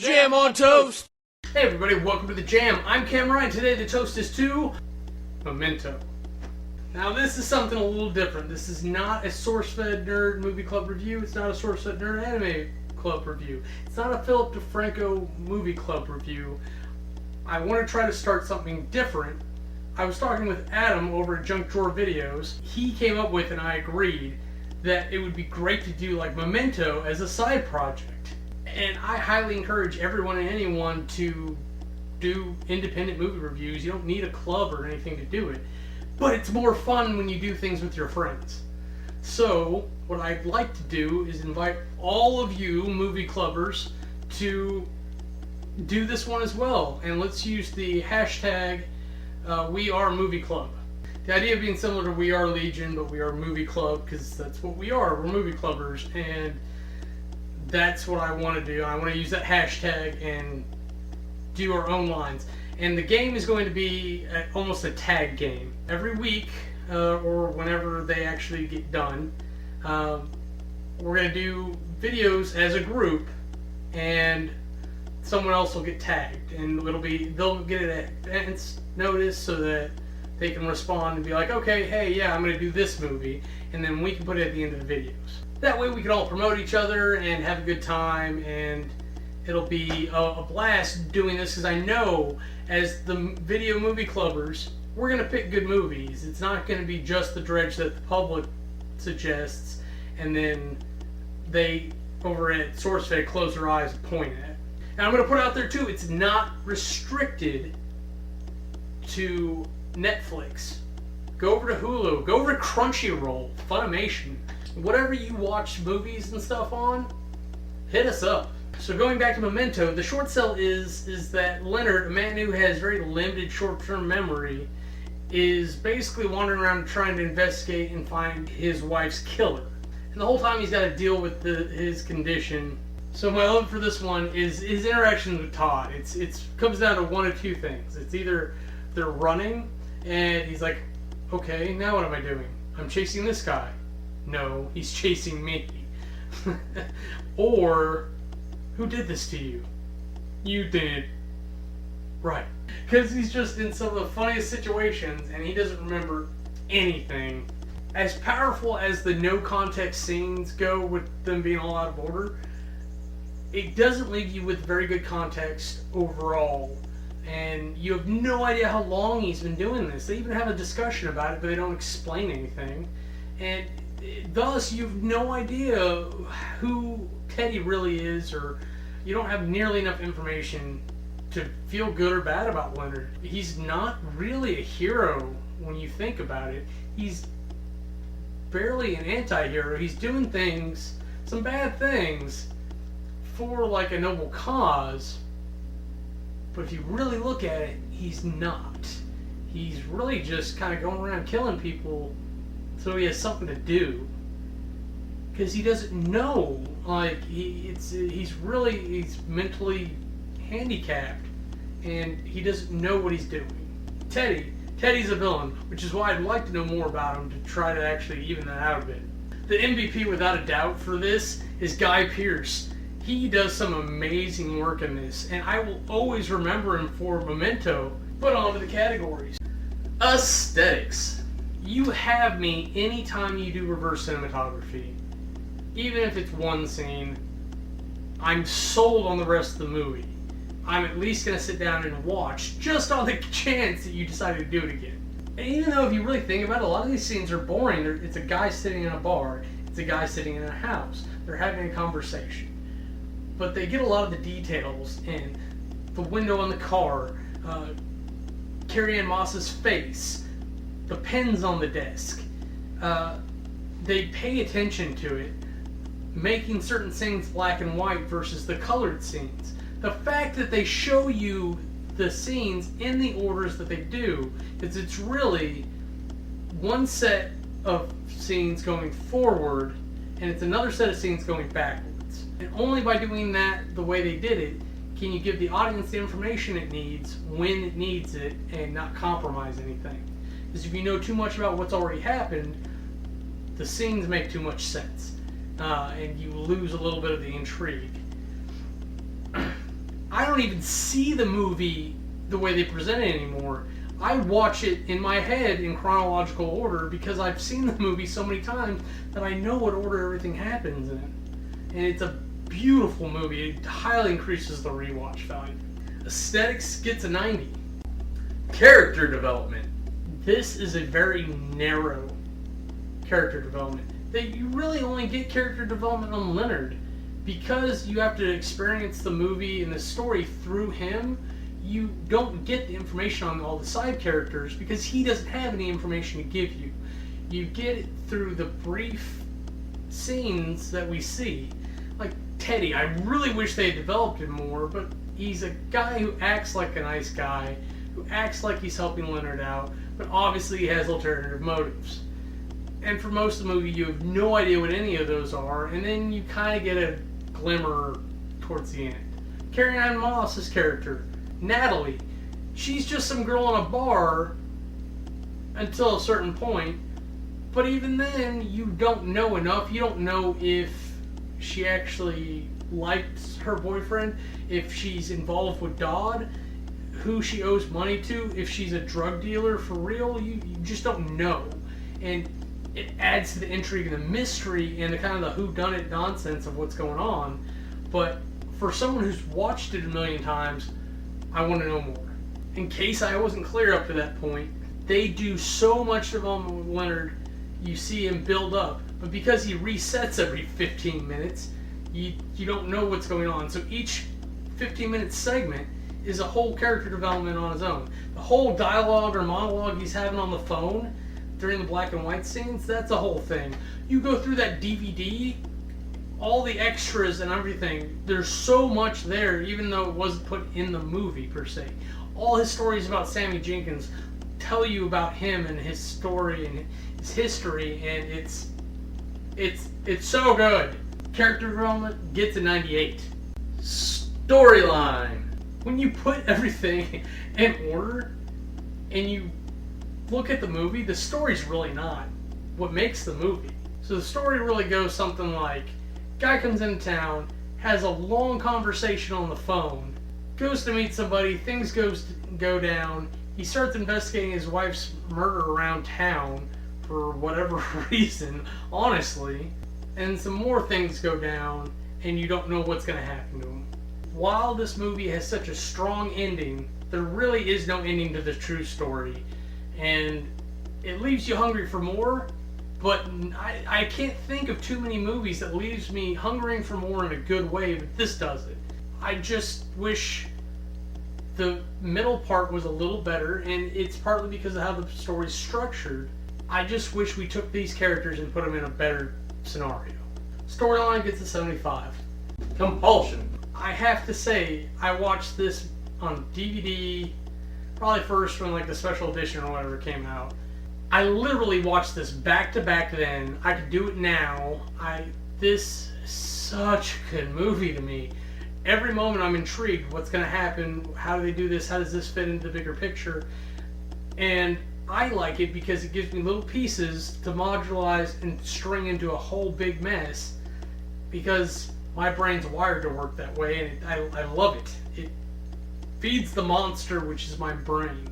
Jam on toast! Hey everybody, welcome to the Jam. I'm Cameron, and today the toast is to Memento. Now this is something a little different. This is not a SourceFed Nerd Movie Club review. It's not a SourceFed Nerd Anime Club review. It's not a Philip DeFranco Movie Club review. I want to try to start something different. I was talking with Adam over at Junk Drawer Videos. He came up with, and I agreed, that it would be great to do like Memento as a side project. And I highly encourage everyone and anyone to do independent movie reviews. You don't need a club or anything to do it. But it's more fun when you do things with your friends. So, what I'd like to do is invite all of you movie clubbers to do this one as well. And let's use the hashtag #WeAreMovieClub. The idea being similar to We Are Legion, but We Are Movie Club, because that's what we are. We're movie clubbers, and that's what I want to do. I want to use that hashtag and do our own lines. And the game is going to be almost a tag game. Every week, or whenever they actually get done, we're going to do videos as a group, and someone else will get tagged. And they'll get an advance notice so that they can respond and be like, okay, hey, yeah, I'm going to do this movie, and then we can put it at the end of the videos. That way we can all promote each other and have a good time, and it'll be a blast doing this, because I know as the video movie clubbers, we're going to pick good movies. It's not going to be just the dredge that the public suggests, and then they, over at SourceFed, close their eyes and point at. And I'm going to put out there too, it's not restricted to Netflix. Go over to Hulu, go over to Crunchyroll, Funimation, whatever you watch movies and stuff on, hit us up. So going back to Memento, the short sell is that Leonard, a man who has very limited short-term memory, is basically wandering around trying to investigate and find his wife's killer. And the whole time he's got to deal with his condition. So my love for this one is his interaction with Todd. It comes down to one of two things. It's either they're running, and he's like, okay, now what am I doing? I'm chasing this guy. No, he's chasing me. Or, who did this to you? You did. Right. Because he's just in some of the funniest situations, and he doesn't remember anything. As powerful as the no context scenes go, with them being all out of order, it doesn't leave you with very good context overall. And you have no idea how long he's been doing this. They even have a discussion about it, but they don't explain anything. And thus, you have no idea who Teddy really is, or you don't have nearly enough information to feel good or bad about Leonard. He's not really a hero when you think about it. He's barely an anti-hero. He's doing things, some bad things, for like a noble cause. But if you really look at it, he's not. He's really just kind of going around killing people so he has something to do. Because he doesn't know. Like, he's mentally handicapped. And he doesn't know what he's doing. Teddy's a villain, which is why I'd like to know more about him to try to actually even that out a bit. The MVP without a doubt for this is Guy Pearce. He does some amazing work in this, and I will always remember him for Memento. But on to the categories. Aesthetics. You have me anytime you do reverse cinematography. Even if it's one scene, I'm sold on the rest of the movie. I'm at least going to sit down and watch, just on the chance that you decide to do it again. And even though if you really think about it, a lot of these scenes are boring. It's a guy sitting in a bar. It's a guy sitting in a house. They're having a conversation. But they get a lot of the details in. The window on the car, Carrie-Anne Moss's face, the pens on the desk. They pay attention to it, making certain scenes black and white versus the colored scenes. The fact that they show you the scenes in the orders that they do, is it's really one set of scenes going forward, and it's another set of scenes going backwards. And only by doing that the way they did it can you give the audience the information it needs when it needs it and not compromise anything. Because if you know too much about what's already happened, the scenes make too much sense. And you lose a little bit of the intrigue. don't even see the movie the way they present it anymore. I watch it in my head in chronological order because I've seen the movie so many times that I know what order everything happens in. And it's a beautiful movie. It highly increases the rewatch value. Aesthetics gets a 90. Character development. This is a very narrow character development. You really only get character development on Leonard because you have to experience the movie and the story through him. You don't get the information on all the side characters because he doesn't have any information to give you. You get it through the brief scenes that we see. Like Teddy, I really wish they had developed him more, but he's a guy who acts like a nice guy, who acts like he's helping Leonard out, but obviously he has alternative motives. And for most of the movie, you have no idea what any of those are, and then you kind of get a glimmer towards the end. Carrie-Anne Moss's character, Natalie, she's just some girl in a bar until a certain point, but even then, you don't know enough. You don't know if she actually likes her boyfriend, if she's involved with Dodd, who she owes money to, if she's a drug dealer for real. You just don't know. And it adds to the intrigue and the mystery and the kind of the whodunit nonsense of what's going on. But for someone who's watched it a million times, I want to know more. In case I wasn't clear up to that point, they do so much development with Leonard. You see him build up, but because he resets every 15 minutes, you don't know what's going on. So each 15-minute segment is a whole character development on his own. The whole dialogue or monologue he's having on the phone during the black and white scenes, that's a whole thing. You go through that DVD, all the extras and everything, there's so much there, even though it wasn't put in the movie per se. All his stories about Sammy Jenkins tell you about him and his story and his history, and it's so good. Character development gets a 98. Storyline. When you put everything in order and you look at the movie, the story's really not what makes the movie. So the story really goes something like, guy comes into town, has a long conversation on the phone, goes to meet somebody, things go down, he starts investigating his wife's murder around town for whatever reason, honestly, and some more things go down, and you don't know what's going to happen to him. While this movie has such a strong ending, there really is no ending to the true story, and it leaves you hungry for more, but I can't think of too many movies that leaves me hungering for more in a good way, but this does it. I just wish the middle part was a little better, and it's partly because of how the story's structured. I just wish we took these characters and put them in a better scenario. Storyline gets a 75. Compulsion. I have to say, I watched this on DVD, probably first when like the special edition or whatever came out. I literally watched this back to back then. I could do it now. This is such a good movie to me. Every moment I'm intrigued. What's going to happen? How do they do this? How does this fit into the bigger picture? And I like it because it gives me little pieces to modularize and string into a whole big mess, because my brain's wired to work that way, and I love it. It feeds the monster, which is my brain.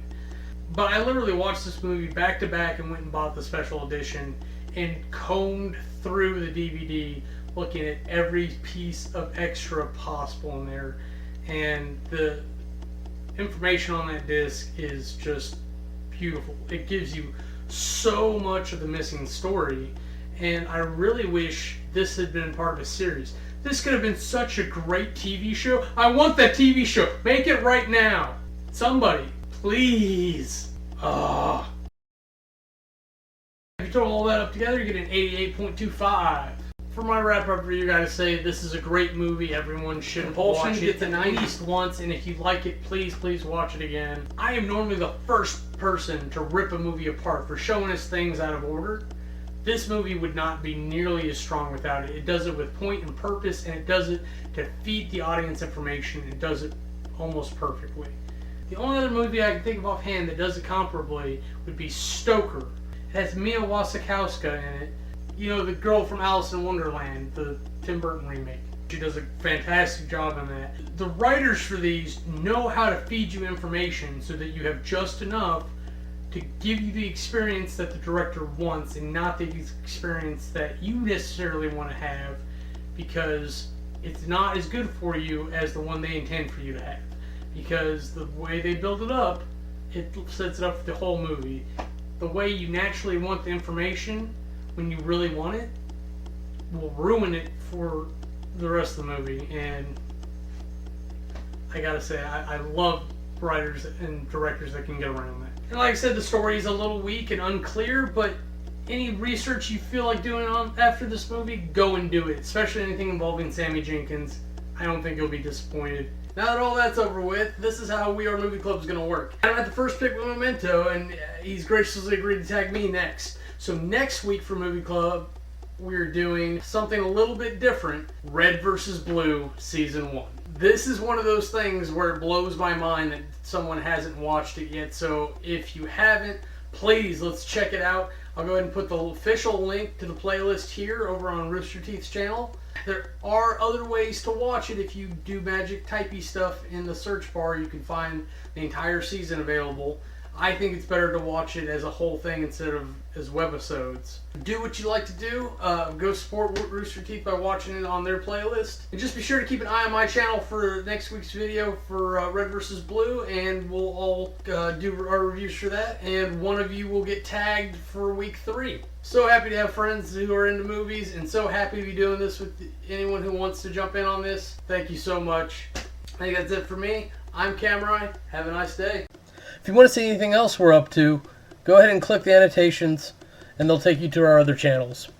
But I literally watched this movie back to back and went and bought the special edition and combed through the DVD, looking at every piece of extra possible in there. And the information on that disc is just beautiful. It gives you so much of the missing story, and I really wish this had been part of a series. This could have been such a great TV show. I want that TV show. Make it right now. Somebody, please. If you total all that up together, you get an 88.25. For my wrap-up review, I gotta say, this is a great movie. Everyone should watch it gets at least once, and if you like it, please watch it again. I am normally the first person to rip a movie apart for showing us things out of order. This movie would not be nearly as strong without it. It does it with point and purpose, and it does it to feed the audience information. It does it almost perfectly. The only other movie I can think of offhand that does it comparably would be Stoker. It has Mia Wasikowska in it. You know, the girl from Alice in Wonderland, the Tim Burton remake. She does a fantastic job in that. The writers for these know how to feed you information so that you have just enough to give you the experience that the director wants and not the experience that you necessarily want to have, because it's not as good for you as the one they intend for you to have. Because the way they build it up, it sets it up for the whole movie. The way you naturally want the information when you really want it will ruin it for the rest of the movie. And I gotta say, I love writers and directors that can get around that. And like I said, the story is a little weak and unclear, but any research you feel like doing on after this movie, go and do it. Especially anything involving Sammy Jenkins. I don't think you'll be disappointed. Now that all that's over with, this is how We Are Movie Club is going to work. I'm at the first pick with Memento, and he's graciously agreed to tag me next. So next week for Movie Club, we're doing something a little bit different. Red vs. Blue, Season 1. This is one of those things where it blows my mind that someone hasn't watched it yet. So if you haven't, please, let's check it out. I'll go ahead and put the official link to the playlist here over on Rooster Teeth's channel. There are other ways to watch it. If you do magic typey stuff in the search bar, you can find the entire season available. I think it's better to watch it as a whole thing instead of as webisodes. Do what you like to do. Go support Rooster Teeth by watching it on their playlist. And just be sure to keep an eye on my channel for next week's video for Red vs. Blue, and we'll all do our reviews for that. And one of you will get tagged for week 3. So happy to have friends who are into movies, and so happy to be doing this with anyone who wants to jump in on this. Thank you so much. I think that's it for me. I'm Cameron. Have a nice day. If you want to see anything else we're up to, go ahead and click the annotations, and they'll take you to our other channels.